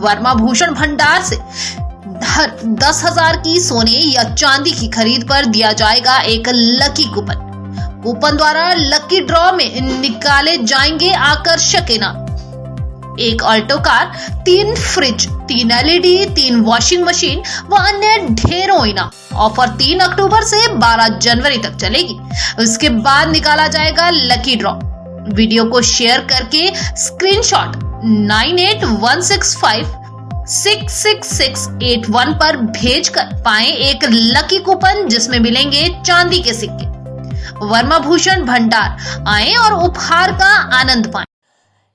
वर्मा भूषण भंडार से 10,000 की सोने या चांदी की खरीद पर दिया जाएगा एक लकी कूपन। कूपन द्वारा लकी ड्रॉ में निकाले जाएंगे आकर्षक इनाम। एक Alto car, 3 fridge, 3 LED, 3 washing machine व अन्य ढेरों इनाम। ऑफर 3 अक्टूबर से 12 जनवरी तक चलेगी। उसके बाद निकाला जाएगा लकी ड्रॉ। वीडियो को शेयर करके स्क्रीनशॉट 9816566681 पर भेजकर पाएं एक लकी कूपन जिसमें मिलेंगे चांदी के सिक्के। वर्मा भूषण भंडार आएं और उपहार का आनंद पाएं।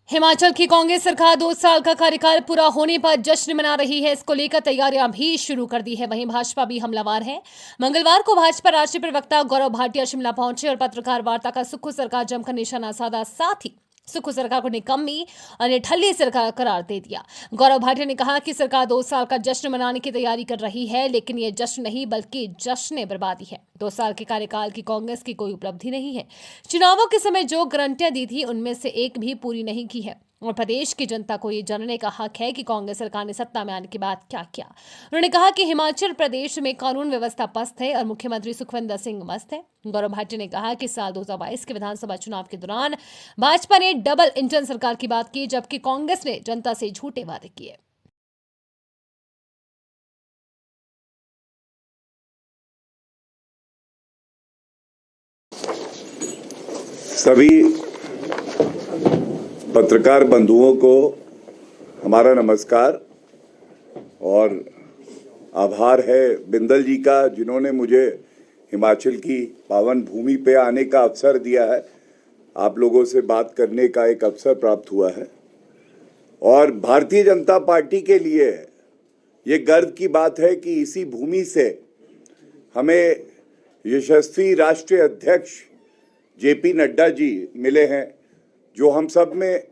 हिमाचल की कांग्रेस सरकार 2 साल का कार्यकाल पूरा होने पर जश्न मना रही है। इसको लेकर तैयारियां भी शुरू कर दी है। वहीं भाजपा भी हमलावर है। मंगलवार को भाजपा राष्ट्रीय प्रवक्ता गौरव भाटिया शिमला पहुंचे और पत्रकार वार्ता का सुक्खू सरकार जमकर निशाना साधा। साथ ही सुक्खू सरकार को निकम्मी और निठल्ली सरकार करार दे दिया। गौरव भाटिया ने कहा कि सरकार 2 साल का जश्न मनाने की तैयारी कर रही है, लेकिन ये जश्न नहीं बल्कि जश्न बर्बादी है। 2 साल के कार्यकाल की कांग्रेस की कोई उपलब्धि नहीं है। चुनावों के समय जो गारंटियां दी थी उनमें से एक भी पूरी नहीं की है और प्रदेश की जनता को ये जानने का हक है कि कांग्रेस सरकार ने सत्ता में आने के बाद क्या किया। उन्होंने कहा कि हिमाचल प्रदेश में कानून व्यवस्था पस्त है और मुख्यमंत्री सुखविंदर सिंह मस्त है। गौरव भाटिया ने कहा कि साल 2022 के विधानसभा चुनाव के दौरान भाजपा ने डबल इंजन सरकार की बात की, जबकि कांग्रेस ने जनता से झूठे वादे किए। सभी पत्रकार बंधुओं को हमारा नमस्कार और आभार है बिंदल जी का, जिन्होंने मुझे हिमाचल की पावन भूमि पे आने का अवसर दिया है। आप लोगों से बात करने का एक अवसर प्राप्त हुआ है और भारतीय जनता पार्टी के लिए ये गर्व की बात है कि इसी भूमि से हमें यशस्वी राष्ट्रीय अध्यक्ष जेपी नड्डा जी मिले हैं, जो हम सब में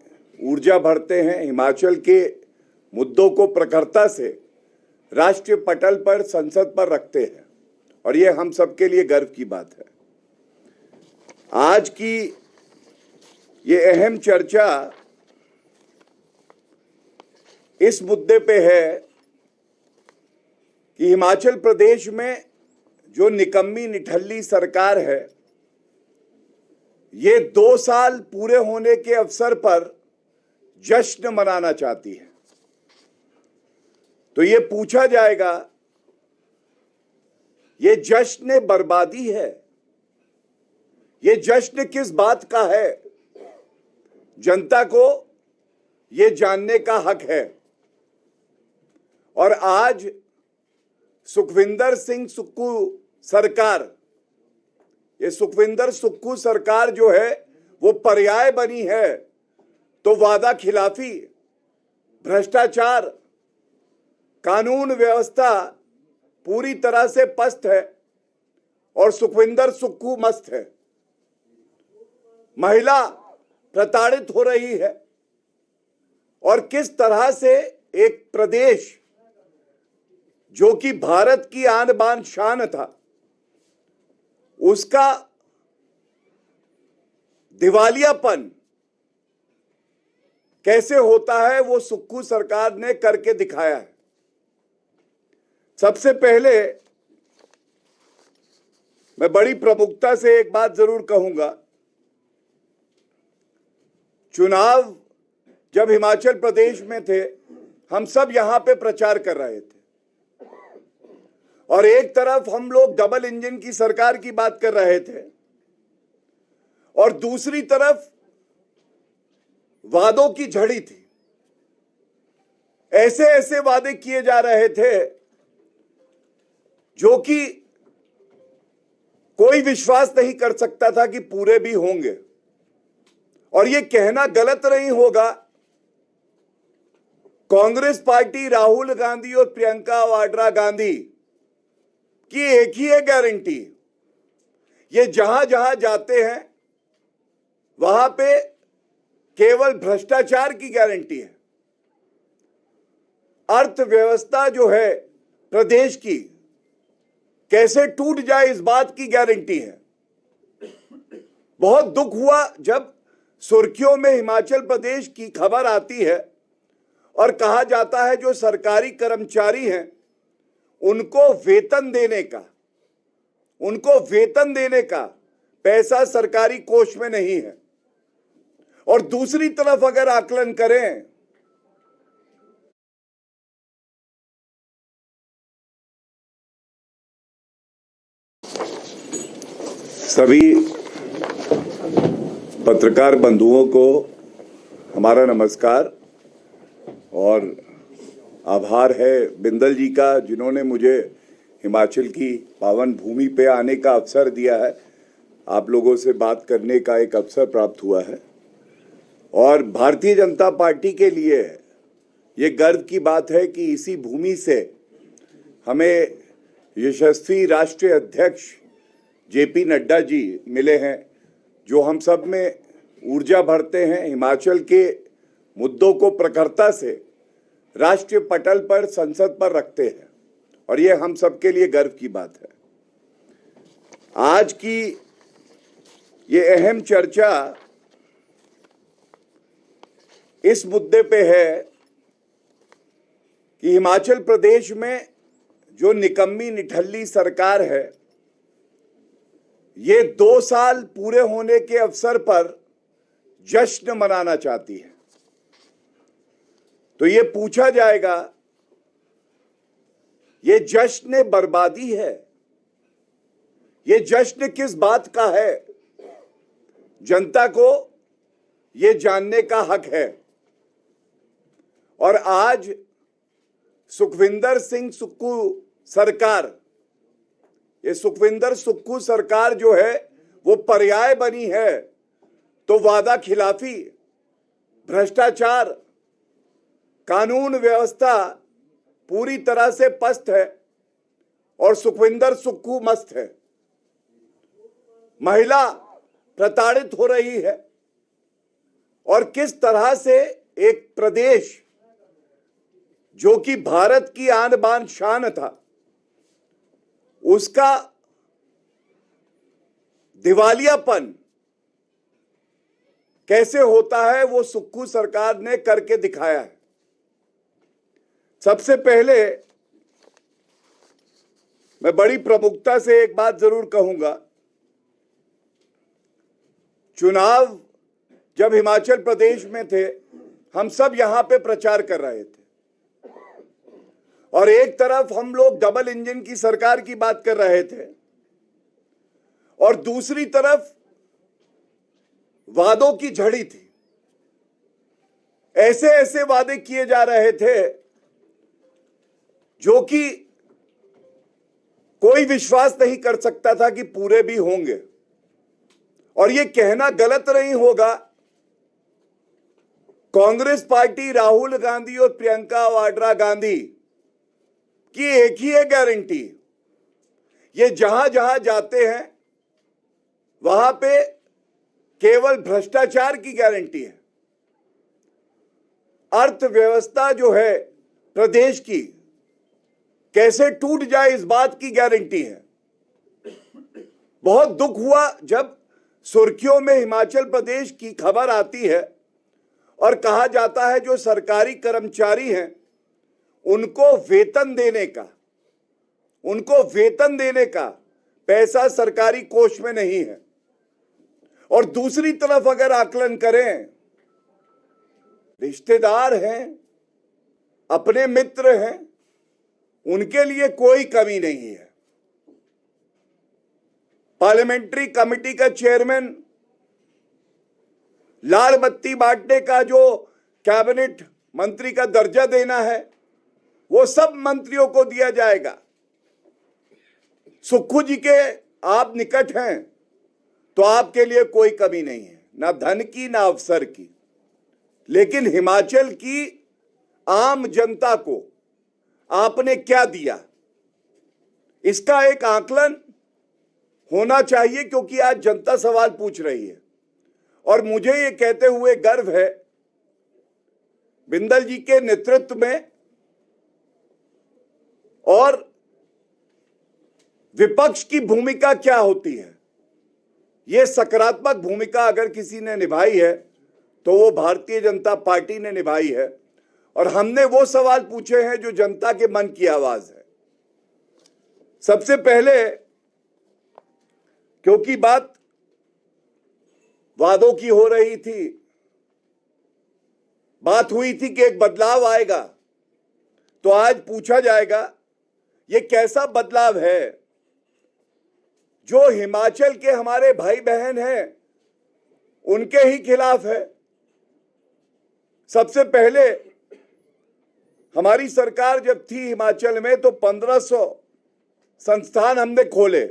ऊर्जा भरते हैं, हिमाचल के मुद्दों को प्रखरता से राष्ट्रीय पटल पर, संसद पर रखते हैं और ये हम सब के लिए गर्व की बात है। आज की ये अहम चर्चा इस मुद्दे पे है कि हिमाचल प्रदेश में जो निकम्मी निठल्ली सरकार है, ये 2 साल पूरे होने के अवसर पर जश्न मनाना चाहती है। तो ये पूछा जाएगा, ये जश्न बर्बादी है, ये जश्न किस बात का है? जनता को ये जानने का हक है। और आज सुखविंदर सिंह सुक्खू सरकार, ये सुखविंदर सुक्खू सरकार जो है वो पर्याय बनी है तो वादा खिलाफी, भ्रष्टाचार, कानून व्यवस्था पूरी तरह से पस्त है और सुखविंदर सुक्खू मस्त है। महिला प्रताड़ित हो रही है और किस तरह से एक प्रदेश जो कि भारत की आन बान शान था, उसका दिवालियापन कैसे होता है वो सुक्खू सरकार ने करके दिखाया है। सबसे पहले मैं बड़ी प्रमुखता से एक बात जरूर कहूंगा, चुनाव जब हिमाचल प्रदेश में थे, हम सब यहां पे प्रचार कर रहे थे और एक तरफ हम लोग डबल इंजन की सरकार की बात कर रहे थे और दूसरी तरफ वादों की झड़ी थी। ऐसे ऐसे वादे किए जा रहे थे जो कि कोई विश्वास नहीं कर सकता था कि पूरे भी होंगे। और यह कहना गलत नहीं होगा, कांग्रेस पार्टी, राहुल गांधी और प्रियंका वाड्रा गांधी की एक ही है गारंटी, ये जहां जहां जाते हैं वहां पे केवल भ्रष्टाचार की गारंटी है। अर्थव्यवस्था जो है प्रदेश की कैसे टूट जाए इस बात की गारंटी है। बहुत दुख हुआ जब सुर्खियों में हिमाचल प्रदेश की खबर आती है और कहा जाता है जो सरकारी कर्मचारी हैं उनको वेतन देने का पैसा सरकारी कोष में नहीं है। और दूसरी तरफ अगर आकलन करें सभी पत्रकार बंधुओं को हमारा नमस्कार और आभार है बिंदल जी का, जिन्होंने मुझे हिमाचल की पावन भूमि पे आने का अवसर दिया है। आप लोगों से बात करने का एक अवसर प्राप्त हुआ है और भारतीय जनता पार्टी के लिए ये गर्व की बात है कि इसी भूमि से हमें यशस्वी राष्ट्रीय अध्यक्ष जेपी नड्डा जी मिले हैं, जो हम सब में ऊर्जा भरते हैं, हिमाचल के मुद्दों को प्रखरता से राष्ट्रीय पटल पर संसद पर रखते हैं और ये हम सब के लिए गर्व की बात है। आज की ये अहम चर्चा इस मुद्दे पे है कि हिमाचल प्रदेश में जो निकम्मी निठल्ली सरकार है, ये 2 साल पूरे होने के अवसर पर जश्न मनाना चाहती है। तो ये पूछा जाएगा, ये जश्न बर्बादी है, ये जश्न किस बात का है? जनता को ये जानने का हक है। और आज सुखविंदर सिंह सुक्खू सरकार, ये सुखविंदर सुक्खू सरकार जो है वो पर्याय बनी है तो वादा खिलाफी, भ्रष्टाचार, कानून व्यवस्था पूरी तरह से पस्त है और सुखविंदर सुक्खू मस्त है। महिला प्रताड़ित हो रही है और किस तरह से एक प्रदेश जो कि भारत की आन बान शान था, उसका दिवालियापन कैसे होता है वो सुक्खू सरकार ने करके दिखाया है। सबसे पहले मैं बड़ी प्रमुखता से एक बात जरूर कहूंगा, चुनाव जब हिमाचल प्रदेश में थे, हम सब यहां पे प्रचार कर रहे थे और एक तरफ हम लोग डबल इंजन की सरकार की बात कर रहे थे और दूसरी तरफ वादों की झड़ी थी। ऐसे ऐसे वादे किए जा रहे थे जो कि कोई विश्वास नहीं कर सकता था कि पूरे भी होंगे। और यह कहना गलत नहीं होगा, कांग्रेस पार्टी, राहुल गांधी और प्रियंका वाड्रा गांधी की एक ही है गारंटी, ये जहां जहां जाते हैं वहां पे केवल भ्रष्टाचार की गारंटी है। अर्थव्यवस्था जो है प्रदेश की कैसे टूट जाए इस बात की गारंटी है। बहुत दुख हुआ जब सुर्खियों में हिमाचल प्रदेश की खबर आती है और कहा जाता है जो सरकारी कर्मचारी हैं उनको वेतन देने का पैसा सरकारी कोष में नहीं है। और दूसरी तरफ अगर आकलन करें, रिश्तेदार हैं, अपने मित्र हैं, उनके लिए कोई कमी नहीं है। पार्लियामेंट्री कमेटी का चेयरमैन, लाल बत्ती बांटने का जो कैबिनेट मंत्री का दर्जा देना है वो सब मंत्रियों को दिया जाएगा। सुक्खू जी के आप निकट हैं तो आपके लिए कोई कमी नहीं है, ना धन की ना अवसर की। लेकिन हिमाचल की आम जनता को आपने क्या दिया, इसका एक आकलन होना चाहिए, क्योंकि आज जनता सवाल पूछ रही है। और मुझे ये कहते हुए गर्व है, बिंदल जी के नेतृत्व में और विपक्ष की भूमिका क्या होती है, ये सकारात्मक भूमिका अगर किसी ने निभाई है तो वो भारतीय जनता पार्टी ने निभाई है। और हमने वो सवाल पूछे हैं जो जनता के मन की आवाज है। सबसे पहले, क्योंकि बात वादों की हो रही थी, बात हुई थी कि एक बदलाव आएगा, तो आज पूछा जाएगा ये कैसा बदलाव है जो हिमाचल के हमारे भाई बहन हैं उनके ही खिलाफ है। सबसे पहले हमारी सरकार जब थी हिमाचल में तो 1500 संस्थान हमने खोले।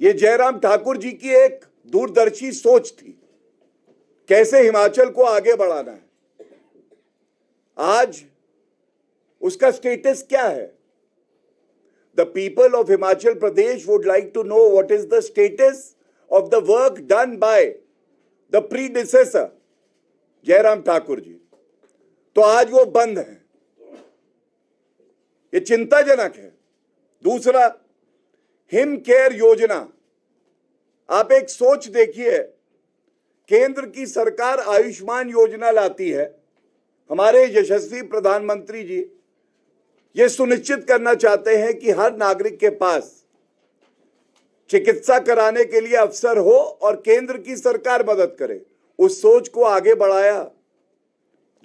ये जयराम ठाकुर जी की एक दूरदर्शी सोच थी, कैसे हिमाचल को आगे बढ़ाना है। आज उसका स्टेटस क्या है? The people of Himachal Pradesh would like to know what is the status of the work done by the predecessor Jairam Thakur ji. तो आज वो बंद है, ये चिंताजनक है। दूसरा, हिम केयर योजना। आप एक सोच देखिए, केंद्र की सरकार आयुष्मान योजना लाती है। हमारे यशस्वी प्रधानमंत्री जी ये सुनिश्चित करना चाहते हैं कि हर नागरिक के पास चिकित्सा कराने के लिए अवसर हो और केंद्र की सरकार मदद करे। उस सोच को आगे बढ़ाया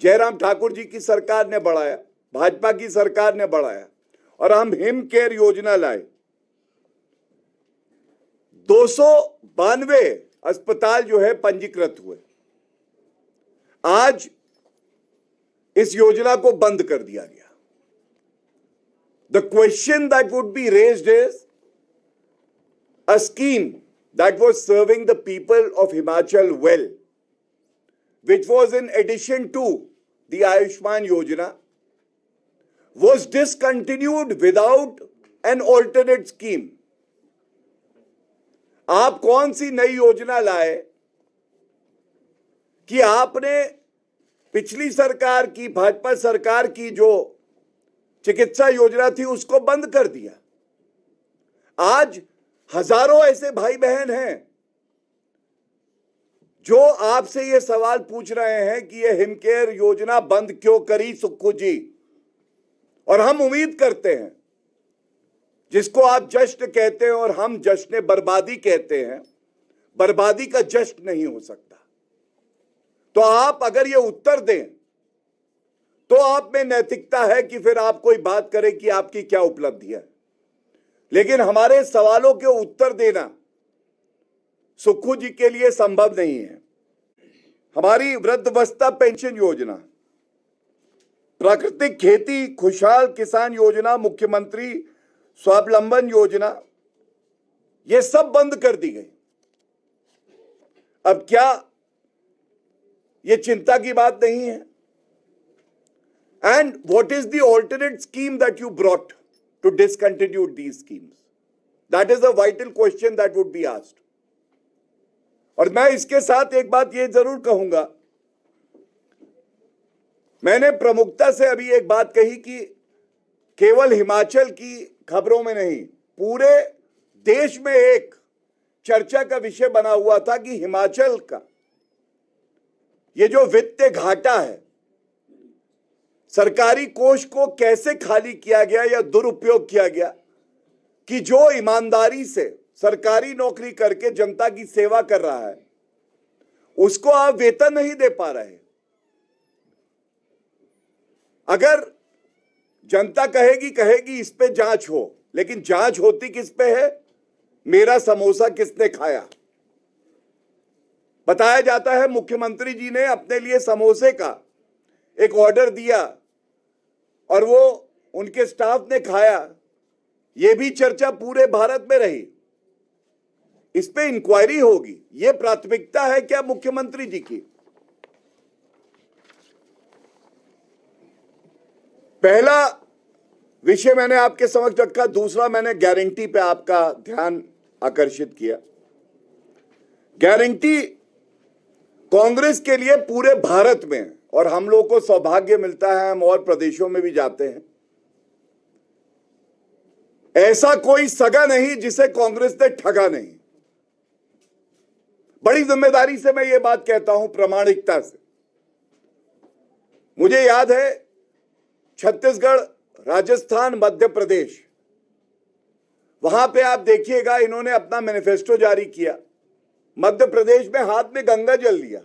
जयराम ठाकुर जी की सरकार ने, बढ़ाया भाजपा की सरकार ने बढ़ाया, और हम हिम केयर योजना लाए। 292 अस्पताल जो है पंजीकृत हुए। आज इस योजना को बंद कर दिया गया। The question that would be raised is a scheme that was serving the people of Himachal well, which was in addition to the Ayushman Yojana, was discontinued without an alternate scheme. आप कौन सी नई योजना लाए कि आपने पिछली सरकार की, भाजपा सरकार की जो चिकित्सा योजना थी उसको बंद कर दिया। आज हजारों ऐसे भाई बहन हैं जो आपसे ये सवाल पूछ रहे हैं कि ये हिमकेयर योजना बंद क्यों करी सुक्खू जी। और हम उम्मीद करते हैं, जिसको आप जश्न कहते हैं और हम जश्न बर्बादी कहते हैं, बर्बादी का जश्न नहीं हो सकता। तो आप अगर ये उत्तर दें तो आप में नैतिकता है कि फिर आप कोई बात करें कि आपकी क्या उपलब्धि है। लेकिन हमारे सवालों के उत्तर देना सुक्खू जी के लिए संभव नहीं है। हमारी वृद्धावस्था पेंशन योजना, प्राकृतिक खेती खुशहाल किसान योजना, मुख्यमंत्री स्वावलंबन योजना, ये सब बंद कर दी गई। अब क्या ये चिंता की बात नहीं है? And what is the alternate scheme that you brought to discontinue these schemes? That is a vital question that would be asked. और मैं इसके साथ एक बात ये जरूर कहूंगा, मैंने प्रमुखता से अभी एक बात कही कि केवल हिमाचल की खबरों में नहीं, पूरे देश में एक चर्चा का विषय बना हुआ था कि हिमाचल का ये जो वित्तीय घाटा है, सरकारी कोष को कैसे खाली किया गया या दुरुपयोग किया गया कि जो ईमानदारी से सरकारी नौकरी करके जनता की सेवा कर रहा है उसको आप वेतन नहीं दे पा रहे। अगर जनता कहेगी इस पे जांच हो, लेकिन जांच होती किस पे है? मेरा समोसा किसने खाया। बताया जाता है मुख्यमंत्री जी ने अपने लिए समोसे का एक ऑर्डर दिया और वो उनके स्टाफ ने खाया। ये भी चर्चा पूरे भारत में रही। इस पे इंक्वायरी होगी। ये प्राथमिकता है क्या मुख्यमंत्री जी की? पहला विषय मैंने आपके समक्ष रखा। दूसरा, मैंने गारंटी पे आपका ध्यान आकर्षित किया। गारंटी कांग्रेस के लिए पूरे भारत में, और हम लोगों को सौभाग्य मिलता है, हम और प्रदेशों में भी जाते हैं, ऐसा कोई सगा नहीं जिसे कांग्रेस ने ठगा नहीं। बड़ी जिम्मेदारी से मैं ये बात कहता हूं, प्रामाणिकता से। मुझे याद है छत्तीसगढ़, राजस्थान, मध्य प्रदेश, वहां पे आप देखिएगा इन्होंने अपना मैनिफेस्टो जारी किया। मध्य प्रदेश में हाथ में गंगा जल लिया।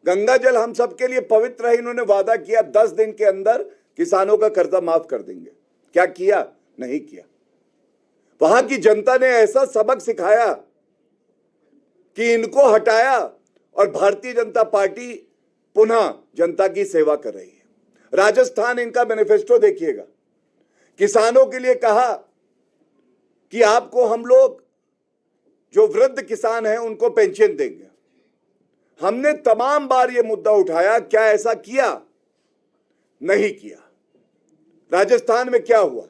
गंगा जल हम सबके लिए पवित्र है। इन्होंने वादा किया 10 दिन के अंदर किसानों का कर्जा माफ कर देंगे। क्या किया? नहीं किया। वहां की जनता ने ऐसा सबक सिखाया कि इनको हटाया और भारतीय जनता पार्टी पुनः जनता की सेवा कर रही है। राजस्थान, इनका मैनिफेस्टो देखिएगा। किसानों के लिए कहा कि आपको हम लोग जो वृद्ध किसान हैं उनको पेंशन देंगे। हमने तमाम बार यह मुद्दा उठाया, क्या ऐसा किया? नहीं किया। राजस्थान में क्या हुआ?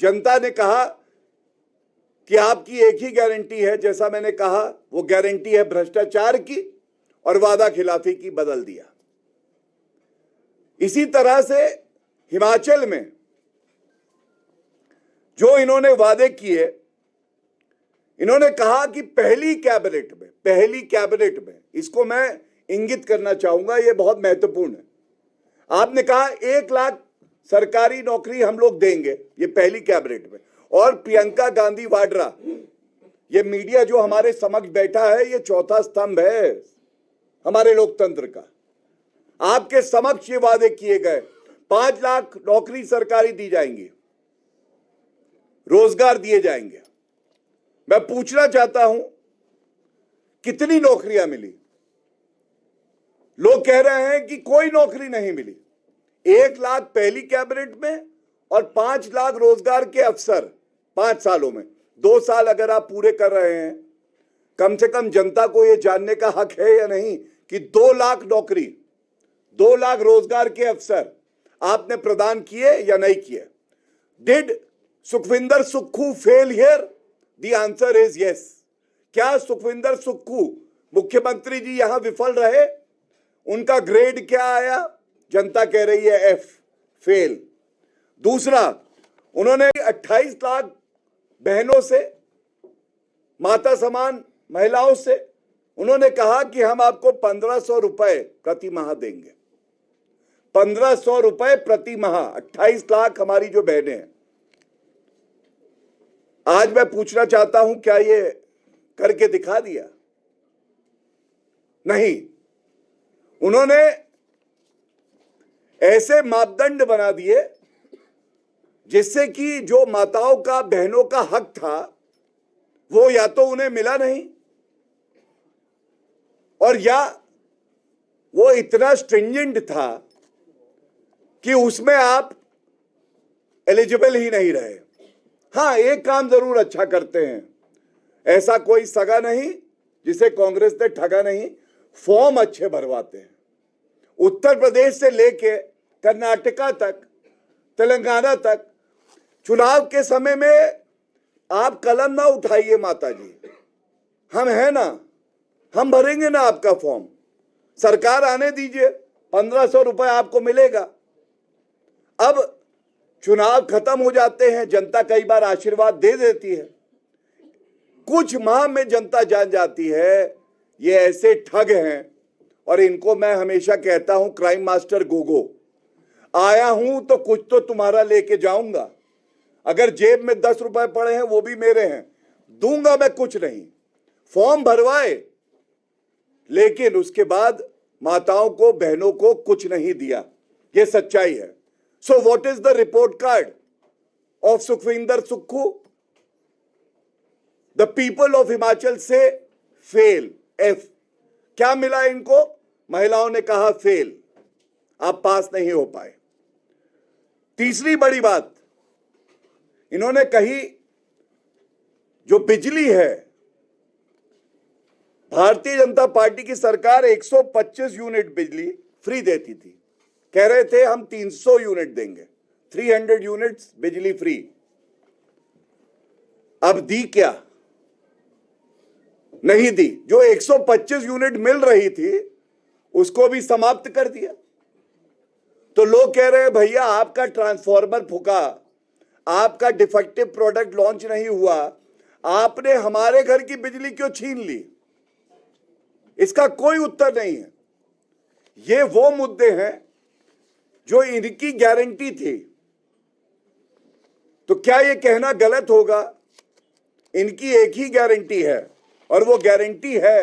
जनता ने कहा कि आपकी एक ही गारंटी है, जैसा मैंने कहा वो गारंटी है भ्रष्टाचार की और वादा खिलाफी की, बदल दिया। इसी तरह से हिमाचल में जो इन्होंने वादे किए, इन्होंने कहा कि पहली कैबिनेट में, इसको मैं इंगित करना चाहूंगा, यह बहुत महत्वपूर्ण है। आपने कहा 1 लाख सरकारी नौकरी हम लोग देंगे, ये पहली कैबिनेट में। और प्रियंका गांधी वाड्रा, ये मीडिया जो हमारे समक्ष बैठा है, ये चौथा स्तंभ है हमारे लोकतंत्र का। आपके समक्ष ये वादे किए गए, 5 लाख नौकरी सरकारी दी जाएंगी, रोजगार दिए जाएंगे। मैं पूछना चाहता हूं, कितनी नौकरियां मिली? लोग कह रहे हैं कि कोई नौकरी नहीं मिली। 1 लाख पहली कैबिनेट में और 5 लाख रोजगार के अवसर 5 सालों में। 2 साल अगर आप पूरे कर रहे हैं, कम से कम जनता को यह जानने का हक है या नहीं कि 2 लाख नौकरी, 2 लाख रोजगार के अवसर आपने प्रदान किए या नहीं किए? Did Sukhvinder Sukhu fail here? The answer is yes. क्या सुखविंदर सुक्खू मुख्यमंत्री जी यहां विफल रहे? उनका ग्रेड क्या आया? जनता कह रही है एफ, फेल। दूसरा, उन्होंने 28 लाख बहनों से, माता समान महिलाओं से उन्होंने कहा कि हम आपको 1500 रुपए प्रति माह देंगे। 1500 रुपए प्रति माह, 28 लाख हमारी जो बहनें हैं। आज मैं पूछना चाहता हूं, क्या ये करके दिखा दिया? नहीं। उन्होंने ऐसे मापदंड बना दिए जिससे कि जो माताओं का, बहनों का हक था, वो या तो उन्हें मिला नहीं, और या वो इतना स्ट्रिंजेंट था कि उसमें आप एलिजिबल ही नहीं रहे। हाँ, एक काम जरूर अच्छा करते हैं, ऐसा कोई सगा नहीं जिसे कांग्रेस ने ठगा नहीं, फॉर्म अच्छे भरवाते हैं। उत्तर प्रदेश से लेके कर्नाटका तक, तेलंगाना तक, चुनाव के समय में आप कलम ना उठाइए माता जी, हम हैं ना, हम भरेंगे ना आपका फॉर्म। सरकार आने दीजिए, 1500 रुपए आपको मिलेगा। अब चुनाव खत्म हो जाते हैं, जनता कई बार आशीर्वाद दे देती है, कुछ माह में जनता जान जाती है ये ऐसे ठग हैं। और इनको मैं हमेशा कहता हूं, क्राइम मास्टर गोगो, आया हूं तो कुछ तो तुम्हारा लेके जाऊंगा। अगर जेब में 10 रुपए पड़े हैं वो भी मेरे हैं, दूंगा मैं कुछ नहीं। फॉर्म भरवाए, लेकिन उसके बाद माताओं को, बहनों को कुछ नहीं दिया। ये सच्चाई है। So what is the report card of Sukhvinder Sukhu? The people of Himachal say fail, F. क्या मिला इनको? महिलाओं ने कहा फेल, आप पास नहीं हो पाए। तीसरी बड़ी बात इन्होंने कही, जो बिजली है, भारतीय जनता पार्टी की सरकार 125 यूनिट बिजली फ्री देती थी। कह रहे थे हम 300 यूनिट देंगे, 300 यूनिट्स बिजली फ्री। अब दी क्या? नहीं दी। जो 125 यूनिट मिल रही थी उसको भी समाप्त कर दिया। तो लोग कह रहे हैं भैया आपका ट्रांसफॉर्मर फूका, आपका डिफेक्टिव प्रोडक्ट लॉन्च नहीं हुआ, आपने हमारे घर की बिजली क्यों छीन ली? इसका कोई उत्तर नहीं है। ये वो मुद्दे हैं जो इनकी गारंटी थी, तो क्या ये कहना गलत होगा? इनकी एक ही गारंटी है और वो गारंटी है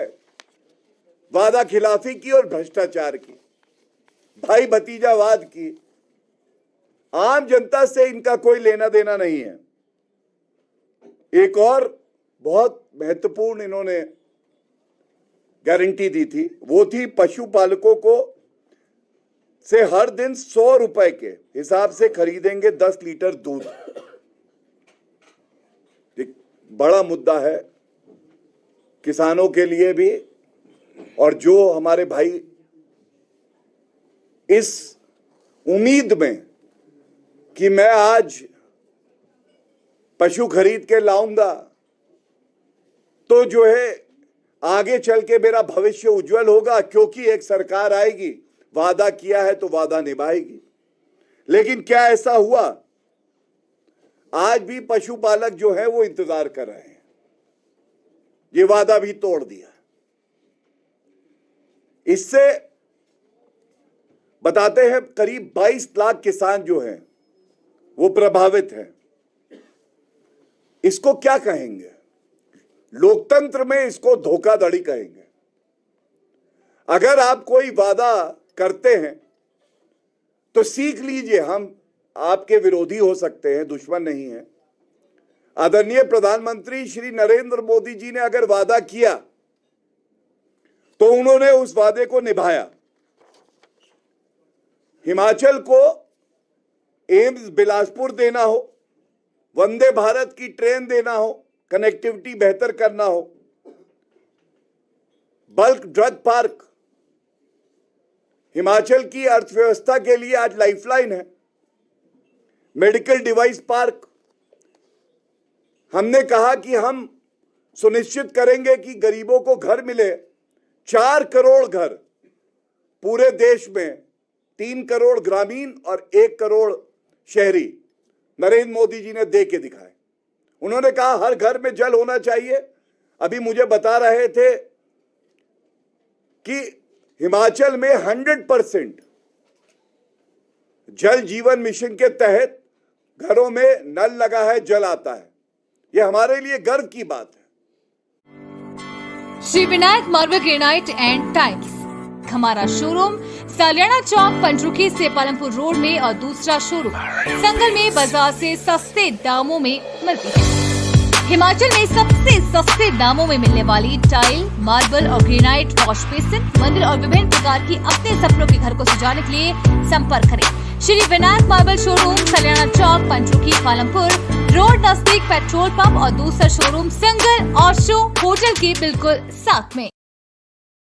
वादा खिलाफी की और भ्रष्टाचार की, भाई भतीजावाद की। आम जनता से इनका कोई लेना देना नहीं है। एक और बहुत महत्वपूर्ण इन्होंने गारंटी दी थी, वो थी पशुपालकों को से हर दिन 100 रुपए के हिसाब से खरीदेंगे 10 लीटर दूध। एक बड़ा मुद्दा है किसानों के लिए भी, और जो हमारे भाई इस उम्मीद में कि मैं आज पशु खरीद के लाऊंगा तो जो है आगे चल के मेरा भविष्य उज्जवल होगा, क्योंकि एक सरकार आएगी, वादा किया है तो वादा निभाएगी। लेकिन क्या ऐसा हुआ? आज भी पशुपालक जो है वो इंतजार कर रहे हैं, ये वादा भी तोड़ दिया। इससे बताते हैं करीब 22 लाख किसान जो हैं वो प्रभावित हैं। इसको क्या कहेंगे? लोकतंत्र में इसको धोखाधड़ी कहेंगे। अगर आप कोई वादा करते हैं तो सीख लीजिए, हम आपके विरोधी हो सकते हैं, दुश्मन नहीं है। आदरणीय प्रधानमंत्री श्री नरेंद्र मोदी जी ने अगर वादा किया तो उन्होंने उस वादे को निभाया। हिमाचल को एम्स बिलासपुर देना हो, वंदे भारत की ट्रेन देना हो, कनेक्टिविटी बेहतर करना हो, बल्क ड्रग पार्क हिमाचल की अर्थव्यवस्था के लिए आज लाइफलाइन है, मेडिकल डिवाइस पार्क। हमने कहा कि हम सुनिश्चित करेंगे कि गरीबों को घर मिले। 4 करोड़ घर पूरे देश में, 3 करोड़ ग्रामीण और 1 करोड़ शहरी, नरेंद्र मोदी जी ने दे के दिखाए। उन्होंने कहा हर घर में जल होना चाहिए। अभी मुझे बता रहे थे कि हिमाचल में 100% जल जीवन मिशन के तहत घरों में नल लगा है, जल आता है। यह हमारे लिए गर्व की बात है। Shri Vinayak marble granite and tiles, हमारा शोरूम सालियाना चौक पंचरुखी से पालमपुर रोड में और दूसरा शोरूम संगल में बाजार से सस्ते दामों में मिलती है। हिमाचल में सबसे सस्ते दामों में मिलने वाली टाइल, मार्बल और ग्रेनाइट वॉश बेसिन, मंदिर और विभिन्न प्रकार की अपने सपनों के घर को सजाने के लिए संपर्क करें। श्री विनायक मार्बल शोरूम सालियाना चौक पंचरुखी पालमपुर रोड नजदीक पेट्रोल पंप और दूसरा शोरूम संगल और शो होटल के बिल्कुल साथ में।